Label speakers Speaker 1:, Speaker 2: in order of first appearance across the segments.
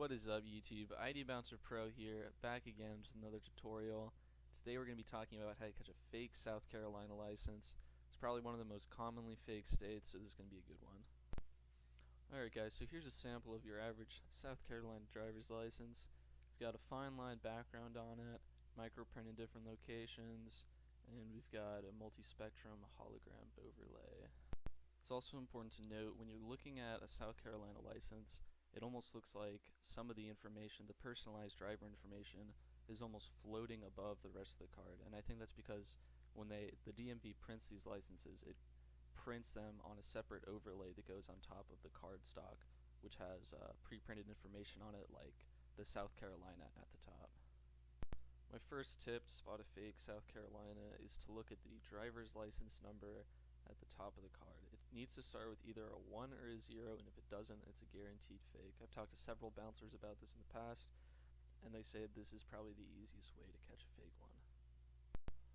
Speaker 1: What is up, YouTube? ID Bouncer Pro here, back again with another tutorial. Today we're going to be talking about how to catch a fake South Carolina license. It's probably one of the most commonly fake states, so this is going to be a good one. Alright guys, so here's a sample of your average South Carolina driver's license. We've got a fine line background on it, microprint in different locations, and we've got a multi-spectrum hologram overlay. It's also important to note when you're looking at a South Carolina license, it almost looks like some of the information, the personalized driver information, is almost floating above the rest of the card. And I think that's because when the DMV prints these licenses, it prints them on a separate overlay that goes on top of the card stock, which has pre-printed information on it like the South Carolina at the top. My first tip to spot a fake South Carolina is to look at the driver's license number at the top of the card. It needs to start with either a 1 or a 0, and if it doesn't, it's a guaranteed fake. I've talked to several bouncers about this in the past, and they say this is probably the easiest way to catch a fake one.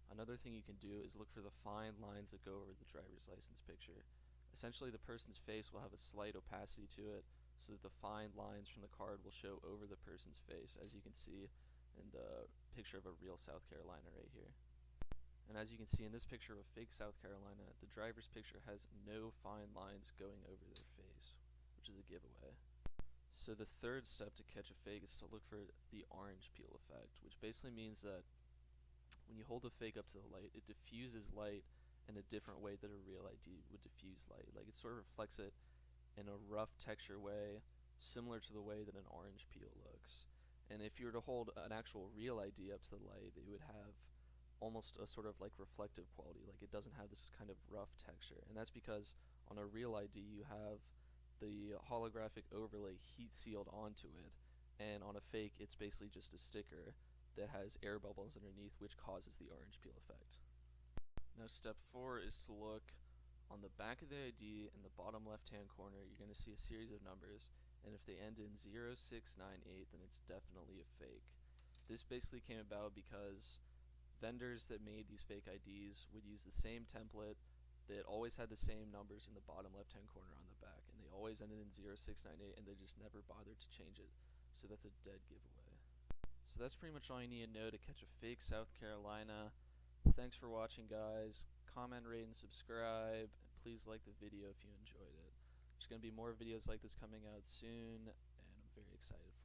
Speaker 1: Another thing you can do is look for the fine lines that go over the driver's license picture. Essentially, the person's face will have a slight opacity to it, so that the fine lines from the card will show over the person's face, as you can see in the picture of a real South Carolina right here. And as you can see in this picture of a fake South Carolina, the driver's picture has no fine lines going over their face, which is a giveaway. So the third step to catch a fake is to look for the orange peel effect, which basically means that when you hold the fake up to the light, it diffuses light in a different way that a real ID would diffuse light. Like it sort of reflects it in a rough texture way, similar to the way that an orange peel looks. And if you were to hold an actual real ID up to the light, it would have almost a sort of like reflective quality, like it doesn't have this kind of rough texture. And that's because on a real ID you have the holographic overlay heat sealed onto it, and on a fake it's basically just a sticker that has air bubbles underneath, which causes the orange peel effect. Now step 4 is to look on the back of the ID in the bottom left hand corner. You're going to see a series of numbers, and if they end in 0698, then it's definitely a fake. This basically came about because vendors that made these fake IDs would use the same template that always had the same numbers in the bottom left hand corner on the back, and they always ended in 0698, and they just never bothered to change it, so that's a dead giveaway. So that's pretty much all you need to know to catch a fake South Carolina. Thanks for watching, guys. Comment, rate, and subscribe, and please like the video if you enjoyed it. There's going to be more videos like this coming out soon, and I'm very excited